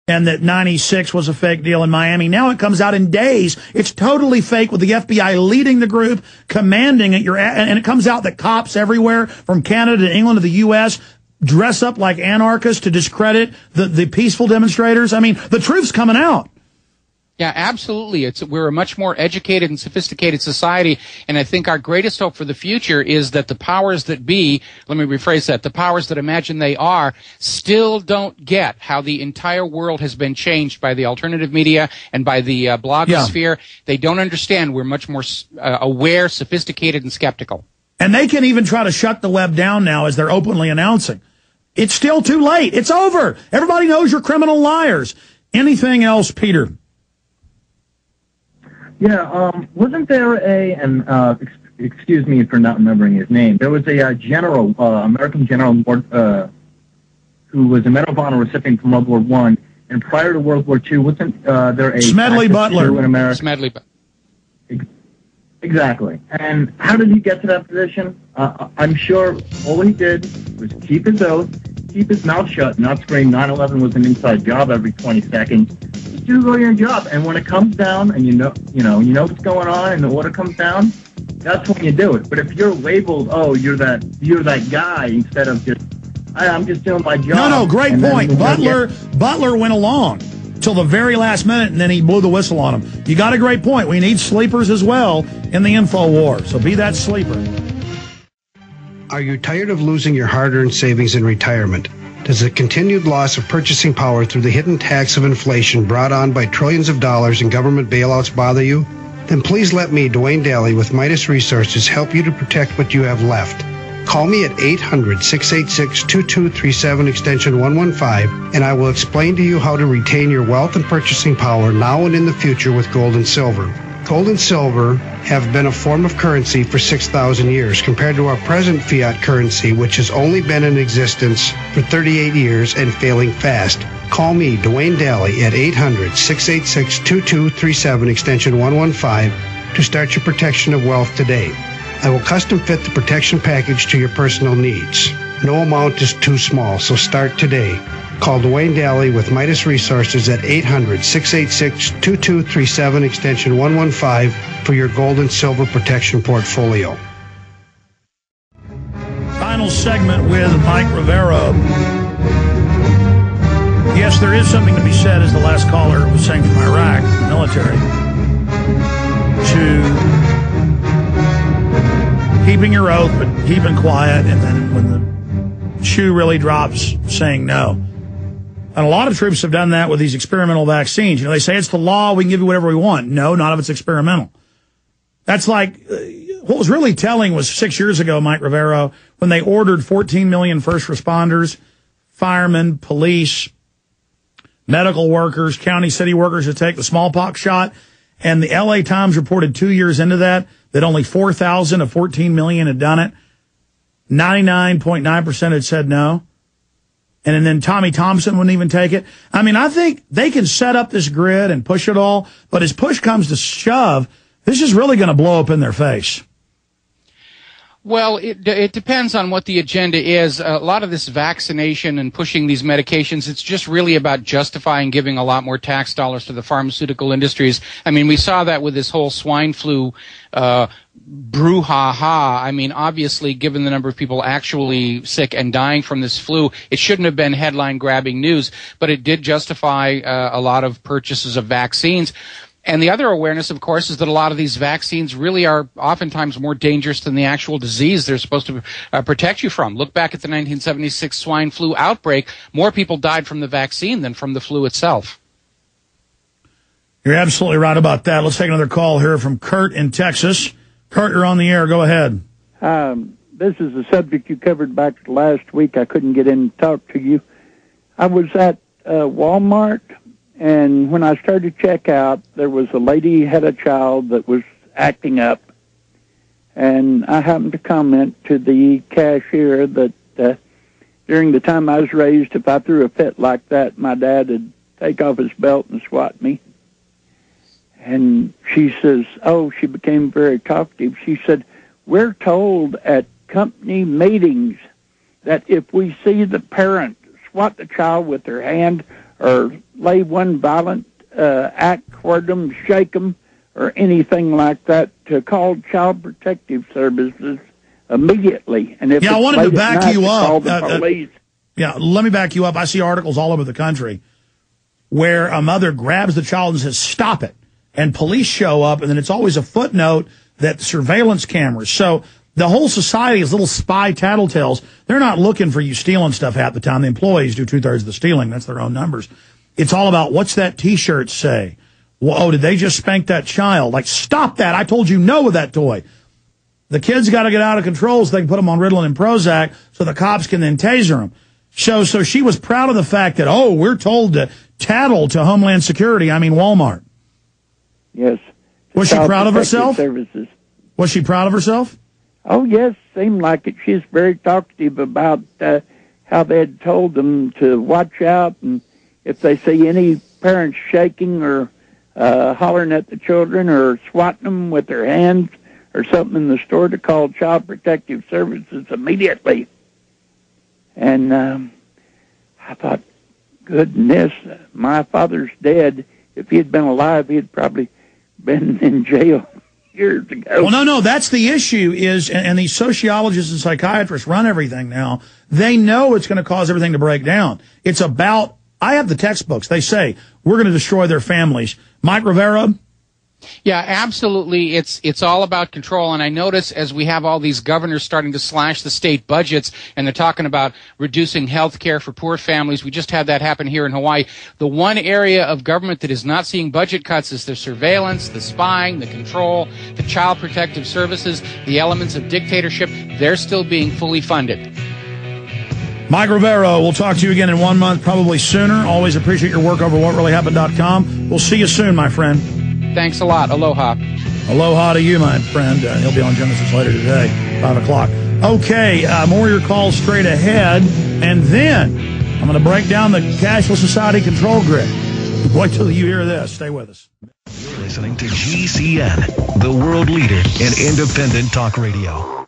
and that 96 was a fake deal in Miami. Now it comes out in days. It's totally fake with the FBI leading the group, commanding it. And it comes out that cops everywhere from Canada to England to the U.S. dress up like anarchists to discredit the peaceful demonstrators. I mean, the truth's coming out. Yeah, absolutely. We're a much more educated and sophisticated society, and I think our greatest hope for the future is that the powers that be, let me rephrase that, the powers that imagine they are, still don't get how the entire world has been changed by the alternative media and by the blogosphere. Yeah. They don't understand. We're much more aware, sophisticated, and skeptical. And they can even try to shut the web down now as they're openly announcing. It's still too late. It's over. Everybody knows you're criminal liars. Anything else, Peter? Yeah, wasn't there excuse me for not remembering his name, there was a general, American general, who was a Medal of Honor recipient from World War I, and prior to World War II, wasn't there a... Smedley Butler. In America? Smedley Butler. Exactly. And how did he get to that position? I'm sure all he did was keep his oath, keep his mouth shut, not scream 9/11 was an inside job every 20 seconds. Just do your job. And when it comes down, and you know what's going on, and the order comes down, that's when you do it. But if you're labeled, oh, you're that guy, instead of just, I'm just doing my job. No, great point. Butler went along till the very last minute, and then he blew the whistle on him. You got a great point. We need sleepers as well in the info war. So be that sleeper. Are you tired of losing your hard-earned savings in retirement? Does the continued loss of purchasing power through the hidden tax of inflation brought on by trillions of dollars in government bailouts bother you? Then please let me, Dwayne Daly with Midas Resources, help you to protect what you have left. Call me at 800-686-2237 extension 115, and I will explain to you how to retain your wealth and purchasing power now and in the future with gold and silver. Gold and silver have been a form of currency for 6,000 years compared to our present fiat currency, which has only been in existence for 38 years and failing fast. Call me, Dwayne Daly, at 800-686-2237 extension 115 to start your protection of wealth today. I will custom fit the protection package to your personal needs. No amount is too small, so start today. Call Dwayne Daly with Midas Resources at 800-686-2237 extension 115 for your gold and silver protection portfolio. Final segment with Mike Rivero. Yes, there is something to be said, as the last caller was saying, from Iraq, the military, to keeping your oath but keeping quiet, and then when the shoe really drops, saying no. And a lot of troops have done that with these experimental vaccines. You know, they say it's the law, we can give you whatever we want. No, not if it's experimental. That's like, what was really telling was 6 years ago, Mike Rivero, when they ordered 14 million first responders, firemen, police, medical workers, county city workers to take the smallpox shot. And the LA Times reported 2 years into that only 4,000 of 14 million had done it. 99.9% had said no. And then Tommy Thompson wouldn't even take it. I mean, I think they can set up this grid and push it all, but as push comes to shove, this is really going to blow up in their face. Well, it depends on what the agenda is. A lot of this vaccination and pushing these medications, it's just really about justifying giving a lot more tax dollars to the pharmaceutical industries. I mean, we saw that with this whole swine flu brouhaha. I mean, obviously, given the number of people actually sick and dying from this flu, it shouldn't have been headline-grabbing news, but it did justify a lot of purchases of vaccines. And the other awareness, of course, is that a lot of these vaccines really are oftentimes more dangerous than the actual disease they're supposed to protect you from. Look back at the 1976 swine flu outbreak. More people died from the vaccine than from the flu itself. You're absolutely right about that. Let's take another call here from Kurt in Texas. Kurt, you're on the air. Go ahead. This is a subject you covered back last week. I couldn't get in to talk to you. I was at Walmart, and when I started to check out, there was a lady had a child that was acting up. And I happened to comment to the cashier that during the time I was raised, if I threw a fit like that, my dad would take off his belt and swat me. And she says, oh, she became very talkative. She said, we're told at company meetings that if we see the parent swat the child with their hand or lay one violent act toward them, shake them, or anything like that, to call Child Protective Services immediately. And if I wanted to back you up. Call the police. Let me back you up. I see articles all over the country where a mother grabs the child and says, "Stop it," and police show up, and then it's always a footnote that surveillance cameras. So the whole society is little spy tattletales. They're not looking for you stealing stuff half the time. The employees do 2/3 of the stealing. That's their own numbers. It's all about, what's that T-shirt say? Well, oh, did they just spank that child? Like, stop that. I told you no with that toy. The kids got to get out of control so they can put them on Ritalin and Prozac so the cops can then taser them. So she was proud of the fact that, oh, we're told to tattle to Homeland Security, I mean Walmart. Yes. Was she proud of herself? Services. Was she proud of herself? Oh, yes, seemed like it. She's very talkative about how they had told them to watch out, and if they see any parents shaking or hollering at the children or swatting them with their hands or something in the store, to call Child Protective Services immediately. And I thought, goodness, my father's dead. If he had been alive, he had probably been in jail years ago. Well, no, that's the issue is, and these sociologists and psychiatrists run everything now. They know it's going to cause everything to break down. It's about, I have the textbooks. They say, we're going to destroy their families. Mike Rivero? Yeah, absolutely. It's all about control. And I notice as we have all these governors starting to slash the state budgets, and they're talking about reducing health care for poor families. We just had that happen here in Hawaii. The one area of government that is not seeing budget cuts is the surveillance, the spying, the control, the child protective services, the elements of dictatorship. They're still being fully funded. Mike Rivero, we'll talk to you again in 1 month, probably sooner. Always appreciate your work over whatreallyhappened.com. We'll see you soon, my friend. Thanks a lot. Aloha. Aloha to you, my friend. He'll be on Genesis later today, 5 o'clock. Okay, more of your calls straight ahead. And then I'm going to break down the cashless society control grid. Wait till you hear this. Stay with us. You're listening to GCN, the world leader in independent talk radio.